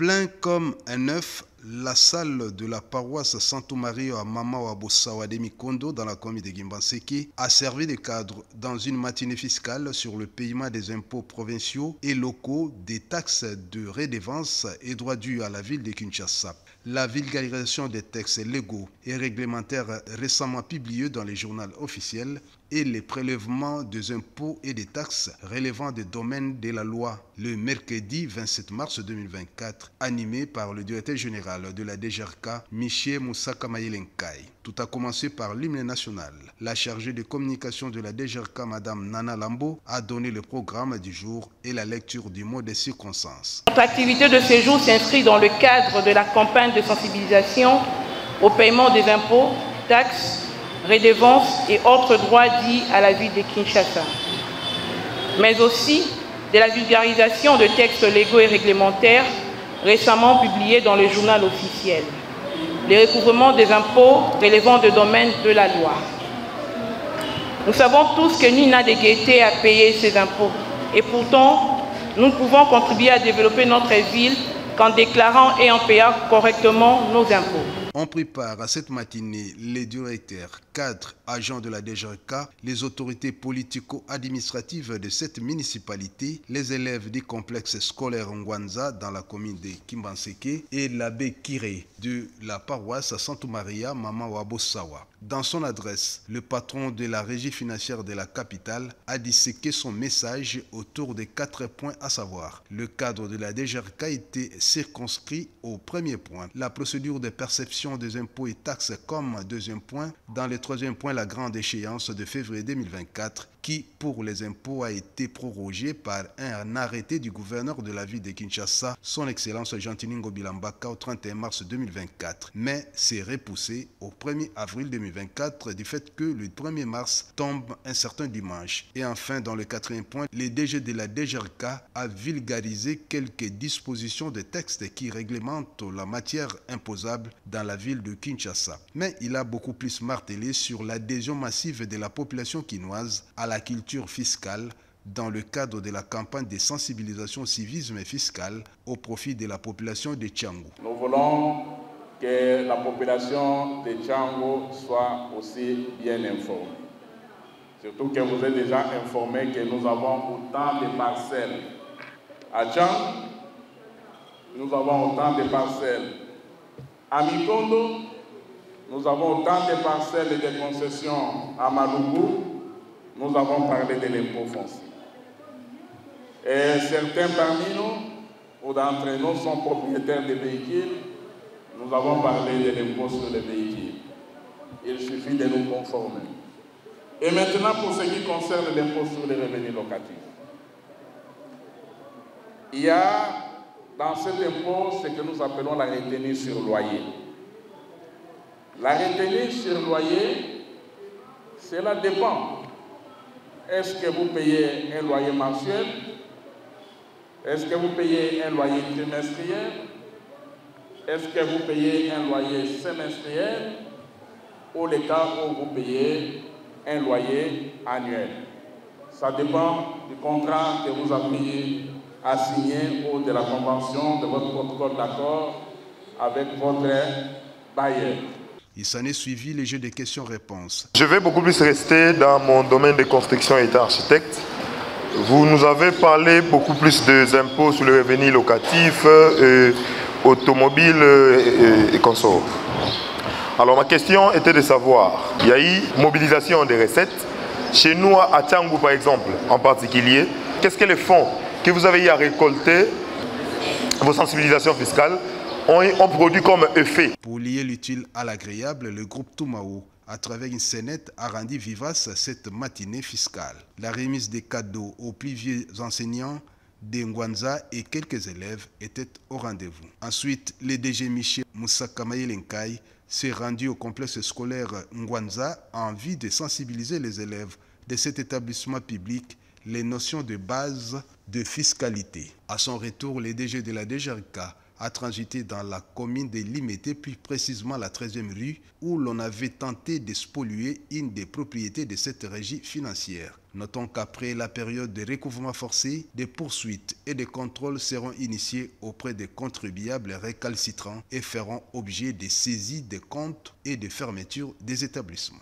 Plein comme un œuf, la salle de la paroisse Santo Maria à Mama Wabosawa de Mikondo dans la commune de Gimbanseke a servi de cadre dans une matinée fiscale sur le paiement des impôts provinciaux et locaux, des taxes de redevance et droits dus à la ville de Kinshasa. La vulgarisation des textes légaux et réglementaires récemment publiés dans les journaux officiels et les prélèvements des impôts et des taxes relevant des domaines de la loi le mercredi 27 mars 2024, animé par le directeur général de la DGRK, Michel Moussaka Mayelenkai. Tout a commencé par l'hymne national. La chargée de communication de la DGRK, Madame Nana Lambo, a donné le programme du jour et la lecture du mot des circonstances. Notre activité de ce jour s'inscrit dans le cadre de la campagne de sensibilisation au paiement des impôts, taxes, redevances et autres droits dits à la ville de Kinshasa, mais aussi de la vulgarisation de textes légaux et réglementaires récemment publiés dans le journal officiel, les recouvrements des impôts relevant de domaines de la loi. Nous savons tous que nul n'a de gaieté à payer ses impôts et pourtant, nous ne pouvons contribuer à développer notre ville qu'en déclarant et en payant correctement nos impôts. On prépare à cette matinée les directeurs, cadres, agents de la DGRK, les autorités politico-administratives de cette municipalité, les élèves du complexe scolaire Ngwanza dans la commune de Kimbanseke et l'abbé Kiré de la paroisse Santo Maria Mama Wabosawa. Dans son adresse, le patron de la régie financière de la capitale a disséqué son message autour de 4 points à savoir. Le cadre de la DGRK a été circonscrit au premier point, la procédure de perception des impôts et taxes comme deuxième point. Dans le troisième point, la grande échéance de février 2024 qui, pour les impôts, a été prorogée par un arrêté du gouverneur de la ville de Kinshasa, son Excellence Jean-Tiningo Bilambaka, au 31 mars 2024. Mais c'est repoussé au 1er avril 2024 du fait que le 1er mars tombe un certain dimanche. Et enfin, dans le quatrième point, le DG de la DGRK a vulgarisé quelques dispositions de textes qui réglementent la matière imposable dans la ville de Kinshasa. Mais il a beaucoup plus martelé sur l'adhésion massive de la population quinoise à la culture fiscale dans le cadre de la campagne de sensibilisation au civisme fiscal au profit de la population de Tchango. Nous voulons que la population de Tchango soit aussi bien informée. Surtout que vous êtes déjà informé que nous avons autant de parcelles à Tchango, nous avons autant de parcelles à Mikondo, nous avons autant de parcelles et de concessions à Malougou. Nous avons parlé de l'impôt foncier. Et certains parmi nous, ou d'entre nous, sont propriétaires de véhicules. Nous avons parlé de l'impôt sur les véhicules. Il suffit de nous conformer. Et maintenant, pour ce qui concerne l'impôt sur les revenus locatifs. Il y a dans cet impôt ce que nous appelons la retenue sur loyer. La retenue sur loyer, cela dépend. Est-ce que vous payez un loyer mensuel? Est-ce que vous payez un loyer trimestriel? Est-ce que vous payez un loyer semestriel? Ou le cas où vous payez un loyer annuel? Ça dépend du contrat que vous avez à signer ou de la convention, de votre protocole d'accord avec votre bailleur. Il s'en est suivi les jeux de questions-réponses. Je vais beaucoup plus rester dans mon domaine de construction et d'architecte. Vous nous avez parlé beaucoup plus des impôts sur les revenus locatifs, automobiles et consorts. Alors ma question était de savoir, il y a eu mobilisation des recettes. Chez nous à Tchango par exemple, en particulier, qu'est-ce que les fonds que vous avez eu à récolter, vos sensibilisations fiscales, ont produit comme effet. Pour lier l'utile à l'agréable, le groupe Toumao, à travers une scénette, a rendu vivace cette matinée fiscale. La remise des cadeaux aux plus vieux enseignants de Ngwanza et quelques élèves était au rendez-vous. Ensuite, le DG Michel Moussaka Mayelenkai s'est rendu au complexe scolaire Ngwanza en vue de sensibiliser les élèves de cet établissement public les notions de base de fiscalité. À son retour, le DG de la DGRK a transité dans la commune de Limete, plus précisément la 13e rue, où l'on avait tenté de spolier une des propriétés de cette régie financière. Notons qu'après la période de recouvrement forcé, des poursuites et des contrôles seront initiés auprès des contribuables récalcitrants et feront objet de saisies des comptes et de fermeture des établissements.